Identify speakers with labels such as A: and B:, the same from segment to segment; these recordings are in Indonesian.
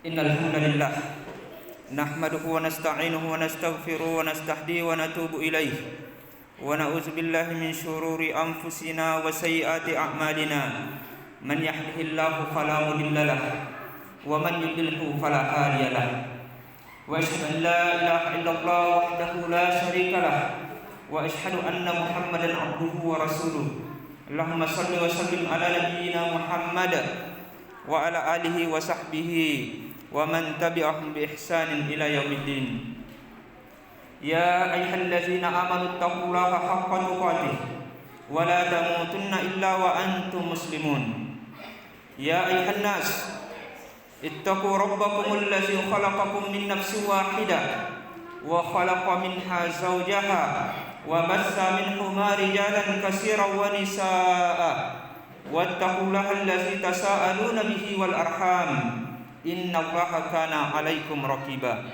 A: Innal hamdalillah nahmaduhu wa nasta'inuhu wa nastaghfiruhu wa nastahdihi wa natubu ilaih wa na'udzu billahi min shururi anfusina wa sayyiati a'malina man yahdihillahu fala mudilla lahu wa man yudlilhu fala hadiya lahu wa asyhadu an la ilaha illallah wahdahu la syarika lahu wa asyhadu anna muhammadan abduhu wa rasuluh. Allahumma shalli wa sallim ala nabiyyina Muhammad wa ala alihi wa sahbihi wa man tabi'ahum bi ihsanin ila yaumiddin. Ya ayyuhallazina amanu taqullaha haqqa tuqatih wa la tamutunna illa wa antum muslimun. Ya ayyuhan nas ittaqu rabbakumul ladzi khalaqakum min nafsin wahidah wa khalaqa minha zawjaha wa bassa minhuma rijalan katsiran wa nisaa'a wattaqullaha allazi tasaaluna bihi wal arham innallaha kana 'alaikum raqiba.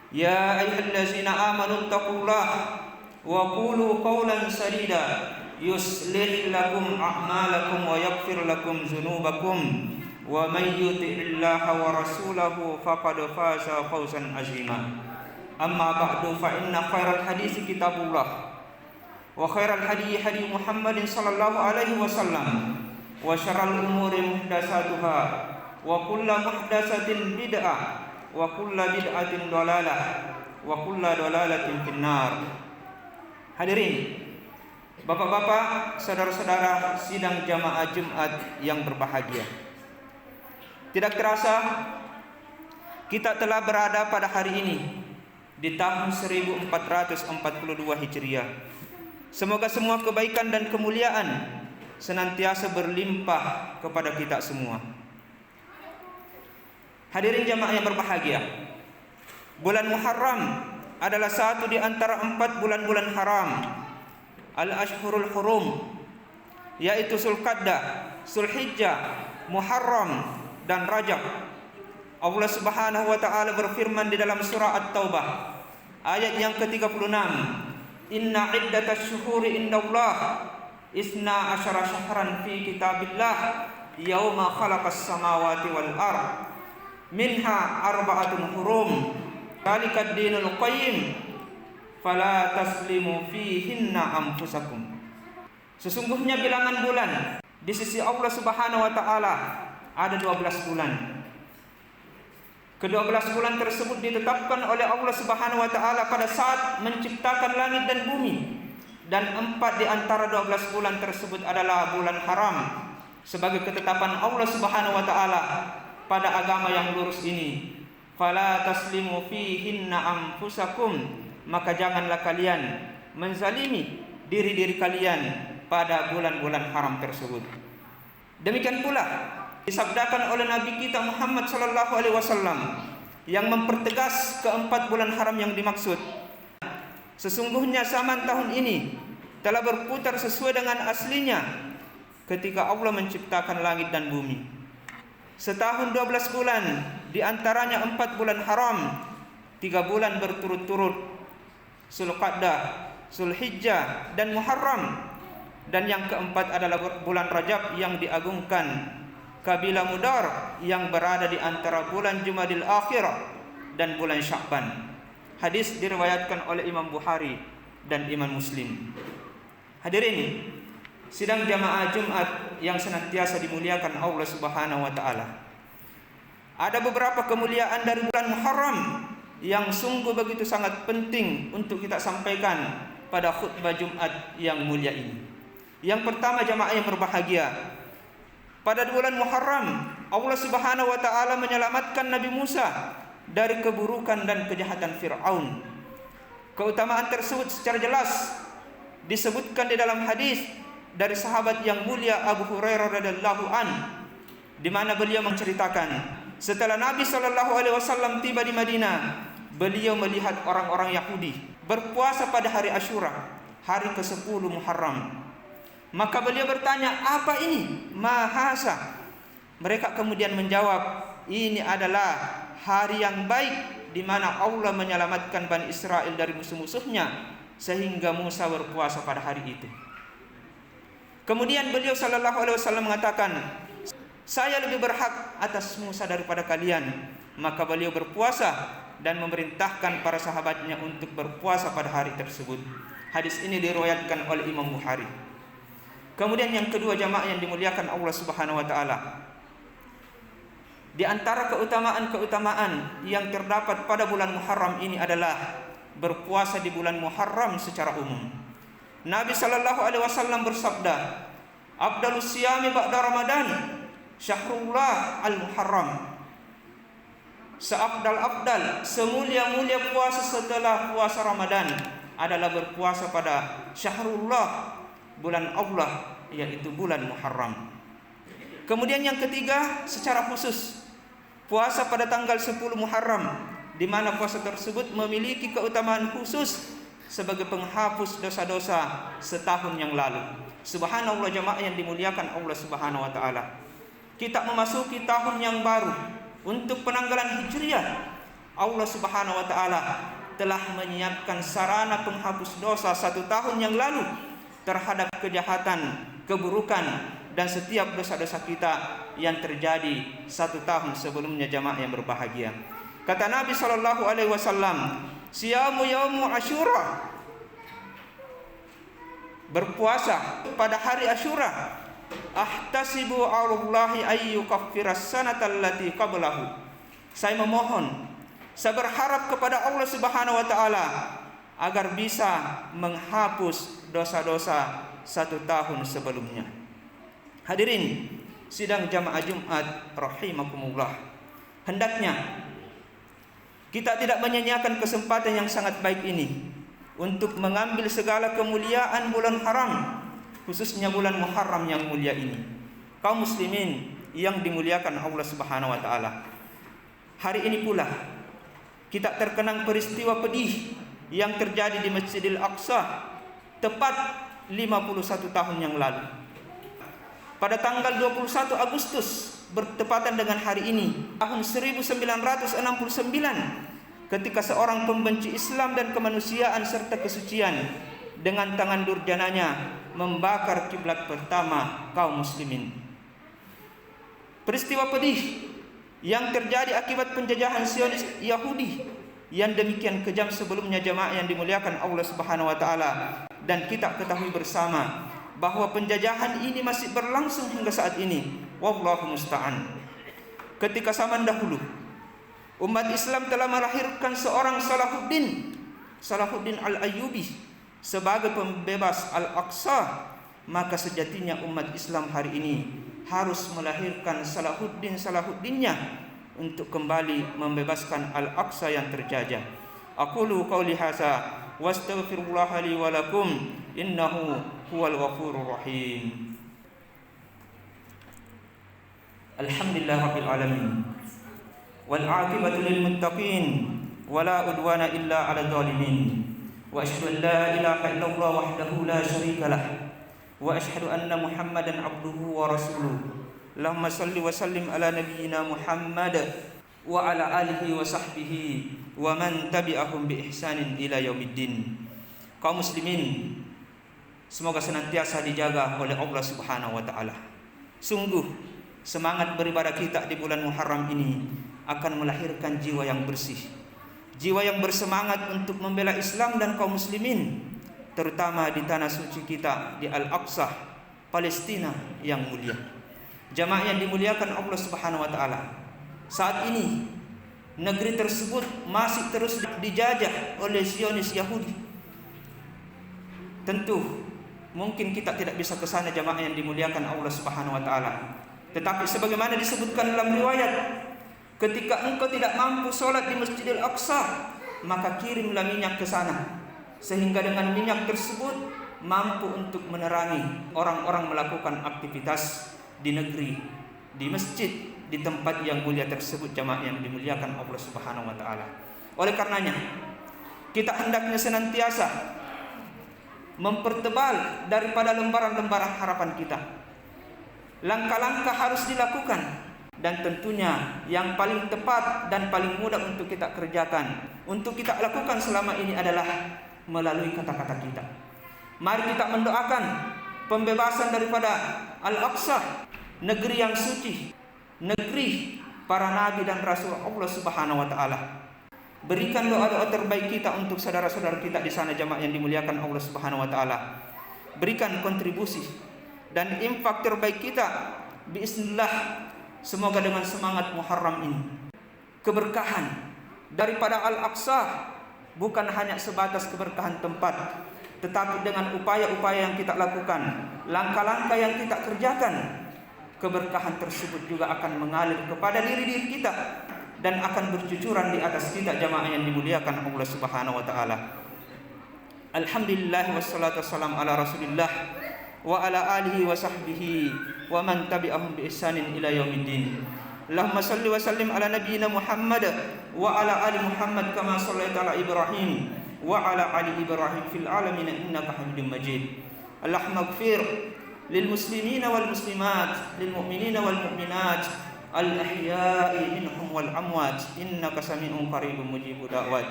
A: Ya ayyuhallazina amanu taqullaha wa qulu qawlan sadida yuslih lakum a'malakum wa yaghfir lakum dzunubakum wa may yuti'illaha wa rasulahu faqad faza fawzan 'azima. Amma ba'du fa inna khairal hadits kitabullah wa khairal hadi hadi Muhammadin sallallahu alaihi wasallam wa syarrul umuri muhdatsatuha wa kullu muhdatsatin bid'ah wa kullu bid'atin dhalalah wa kullu dhalalatin finnar. Hadirin, bapak-bapak, saudara-saudara sidang jamaah Jumat yang berbahagia. Tidak terasa kita telah berada pada hari ini di tahun 1442 Hijriah. Semoga semua kebaikan dan kemuliaan senantiasa berlimpah kepada kita semua. Hadirin jamaah yang berbahagia, bulan Muharram adalah satu di antara 4 bulan-bulan haram al-ashhurul hurum, yaitu Zulqa'dah, Zulhijjah, Muharram dan Rajab. Allah Subhanahu wa taala berfirman di dalam surah At-Taubah ayat yang ke-36, Inna iddatasy syuhuri indallah isna asyara syahran fi kitabillah yauma khalaqas samawati wal ard minha arba'atun hurum dzalikad dinul qayyim fala taslimu fihinna anfusakum. Sesungguhnya bilangan bulan di sisi Allah Subhanahu wa taala ada 12 bulan. Ke-12 bulan tersebut ditetapkan oleh Allah Subhanahu wa taala pada saat menciptakan langit dan bumi, dan 4 di antara 12 bulan tersebut adalah bulan haram sebagai ketetapan Allah Subhanahu wa taala pada agama yang lurus ini. Fala taslimu fihinna anfusakum, maka janganlah kalian menzalimi diri-diri kalian pada bulan-bulan haram tersebut. Demikian pula disabdakan oleh Nabi kita Muhammad sallallahu alaihi wasallam yang mempertegas ke-4 bulan haram yang dimaksud. Sesungguhnya zaman tahun ini telah berputar sesuai dengan aslinya ketika Allah menciptakan langit dan bumi. Setahun 12 bulan, di antaranya 4 bulan haram, 3 bulan berturut-turut, Zulqa'dah, Zulhijjah dan Muharram, dan yang keempat adalah bulan Rajab yang diagungkan, kabilah Mudar yang berada di antara bulan Jumadil Akhir dan bulan Sya'ban. Hadis diriwayatkan oleh Imam Bukhari dan Imam Muslim. Hadirin sidang jamaah Jumat yang senantiasa dimuliakan Allah Subhanahu wa taala. Ada beberapa kemuliaan dari bulan Muharram yang sungguh begitu sangat penting untuk kita sampaikan pada khutbah Jumat yang mulia ini. Yang pertama jamaah yang berbahagia, pada bulan Muharram Allah Subhanahu wa taala menyelamatkan Nabi Musa dari keburukan dan kejahatan Firaun. Keutamaan tersebut secara jelas disebutkan di dalam hadis dari sahabat yang mulia Abu Hurairah radhiyallahu an, di mana beliau menceritakan setelah Nabi sallallahu alaihi wasallam tiba di Madinah, beliau melihat orang-orang Yahudi berpuasa pada hari Asyura, hari ke-10 Muharram. Maka beliau bertanya, apa ini? Mahasa. Mereka kemudian menjawab, ini adalah hari yang baik di mana Allah menyelamatkan Bani Israel dari musuh-musuhnya sehingga Musa berpuasa pada hari itu. Kemudian beliau sallallahu alaihi wasallam mengatakan, saya lebih berhak atas Musa daripada kalian. Maka beliau berpuasa dan memerintahkan para sahabatnya untuk berpuasa pada hari tersebut. Hadis ini diriwayatkan oleh Imam Bukhari. Kemudian yang kedua, jamaah yang dimuliakan Allah Subhanahu wa taala, di antara keutamaan-keutamaan yang terdapat pada bulan Muharram ini adalah berpuasa di bulan Muharram secara umum. Nabi sallallahu alaihi wasallam bersabda, "Afdalus siyami ba'da Ramadan syahrullah al-Muharram." Seabdal-abdal, semulia-mulia puasa setelah puasa Ramadan adalah berpuasa pada syahrullah, bulan Allah, yaitu bulan Muharram. Kemudian yang ketiga, secara khusus puasa pada tanggal 10 Muharram, di mana puasa tersebut memiliki keutamaan khusus sebagai penghapus dosa-dosa setahun yang lalu. Subhanallah, jemaah yang dimuliakan Allah Subhanahu wa taala. Kita memasuki tahun yang baru. Untuk penanggalan Hijriah, Allah Subhanahu wa taala telah menyiapkan sarana penghapus dosa 1 tahun yang lalu terhadap kejahatan, keburukan, dan setiap dosa-dosa kita yang terjadi 1 tahun sebelumnya, jamaah yang berbahagia. Kata Nabi sallallahu alaihi wasallam, "Siyamu yaumu Asyura." Berpuasa pada hari Asyura. "Ahtasibu 'alallahi ay yukaffiras sanata allati qablahu." Saya memohon, saya berharap kepada Allah Subhanahu wa taala agar bisa menghapus dosa-dosa 1 tahun sebelumnya. Hadirin sidang jamaah Jumat rahimakumullah, hendaknya kita tidak menyia-nyiakan kesempatan yang sangat baik ini untuk mengambil segala kemuliaan bulan haram, khususnya bulan Muharram yang mulia ini. Kaum muslimin yang dimuliakan Allah Subhanahu wa taala, hari ini pula kita terkenang peristiwa pedih yang terjadi di Masjidil Aqsa tepat 51 tahun yang lalu. Pada tanggal 21 Agustus bertepatan dengan hari ini tahun 1969, ketika seorang pembenci Islam dan kemanusiaan serta kesucian dengan tangan durjananya membakar kiblat pertama kaum muslimin. Peristiwa pedih yang terjadi akibat penjajahan Zionis Yahudi yang demikian kejam sebelumnya, jemaah yang dimuliakan Allah Subhanahu wa taala, dan kita ketahui bersama bahwa penjajahan ini masih berlangsung hingga saat ini. Wallahu musta'an. Ketika zaman dahulu umat Islam telah melahirkan seorang Salahuddin Al-Ayyubi sebagai pembebas Al-Aqsa, maka sejatinya umat Islam hari ini harus melahirkan Salahuddinnya untuk kembali membebaskan Al-Aqsa yang terjajah. Aqulu qauli hadza wastaghfirullaha li wa lakum innahu huwal ghafurur rahim. Alhamdulillahirabbil alamin wal 'aqibatu lil muttaqin wala udwana illa 'alal zalimin. Wa asyhadu an la ilaha illallah wahdahu la syarika lah wa asyhadu anna Muhammadan 'abduhu wa rasuluh. Allahumma shalli wa sallim ala nabiyyina Muhammad wa ala alihi wa sahbihi wa man tabi'ahum bi ihsanin ila yaumiddin. Kaum muslimin, semoga senantiasa dijaga oleh Allah Subhanahu wa taala. Sungguh semangat beribadah kita di bulan Muharram ini akan melahirkan jiwa yang bersih, jiwa yang bersemangat untuk membela Islam dan kaum muslimin, terutama di tanah suci kita di Al-Aqsa, Palestina yang mulia. Jamaah yang dimuliakan Allah Subhanahu wa taala, saat ini negeri tersebut masih terus dijajah oleh Zionis Yahudi. Tentu mungkin kita tidak bisa ke sana, jamaah yang dimuliakan Allah Subhanahu wa taala. Tetapi sebagaimana disebutkan dalam riwayat, ketika engkau tidak mampu sholat di Masjidil Aqsa, maka kirimlah minyak ke sana, sehingga dengan minyak tersebut mampu untuk menerangi orang-orang melakukan aktivitas di negeri, di masjid, di tempat yang mulia tersebut, jamaah yang dimuliakan Allah Subhanahu wa taala. Oleh karenanya, kita hendaknya senantiasa mempertebal daripada lembaran-lembaran harapan kita. Langkah-langkah harus dilakukan, dan tentunya yang paling tepat dan paling mudah untuk kita kerjakan, untuk kita lakukan selama ini adalah melalui kata-kata kita. Mari kita mendoakan pembebasan daripada Al-Aqsa, negeri yang suci, negeri para nabi dan rasul Allah Subhanahu wa taala. Berikan doa-doa terbaik kita untuk saudara-saudara kita di sana jamaah yang dimuliakan Allah Subhanahu wa taala. Berikan kontribusi dan infak terbaik kita bismillah, semoga dengan semangat Muharram ini keberkahan daripada Al-Aqsa bukan hanya sebatas keberkahan tempat, tetapi dengan upaya-upaya yang kita lakukan, langkah-langkah yang kita kerjakan, keberkahan tersebut juga akan mengalir kepada diri-diri kita dan akan bercucuran di atas kita jamaah yang dimuliakan Allah Subhanahu wa taala. Alhamdulillah wassalatu wassalamu ala Rasulillah wa ala alihi wa sahbihi wa man tabi'ahum bi ihsanin ila yaumiddin. Allahumma salli wa sallim ala nabiyyina Muhammad wa ala ali Muhammad kama shallaita ala Ibrahim wa ala ali Ibrahim fil alamin innaka Hamidum Majid. Allahumma ighfir lil muslimina wal muslimat, lil mu'minina wal mu'minat, al ahya'i minhum wal amwat, innaka sami'un qaribun mujibud da'wat.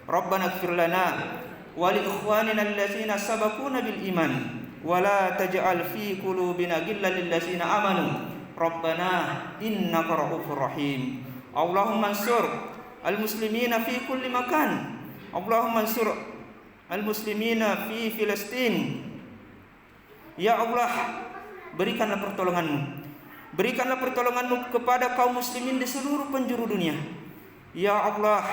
A: Rabbana ighfir lana wa li ikhwanina allazina sabaquna bil iman wa la taj'al fi qulubina ghillan lil ladzina amanu Rabbana innaka ra'ufur rahim. Allahumma ansur al-muslimina fi kulli makan. Allahumma ansur al-muslimina fi Filistin. Ya Allah, berikanlah pertolongan-Mu. Berikanlah pertolongan-Mu kepada kaum muslimin di seluruh penjuru dunia. Ya Allah,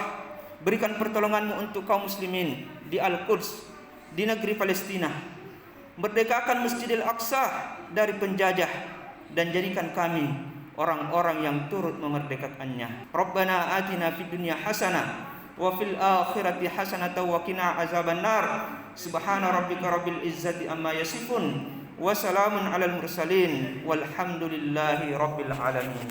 A: berikan pertolongan-Mu untuk kaum muslimin di Al-Quds, di negeri Palestina. Merdekakan Masjidil Aqsa dari penjajah dan jadikan kami orang-orang yang turut memerdekakannya. Rabbana atina fid dunya hasanah wa fil akhirati hasanah wa qina azabannar. Subhana rabbika rabbil izzati amma yasifun wa salamun alal mursalin walhamdulillahi rabbil alamin.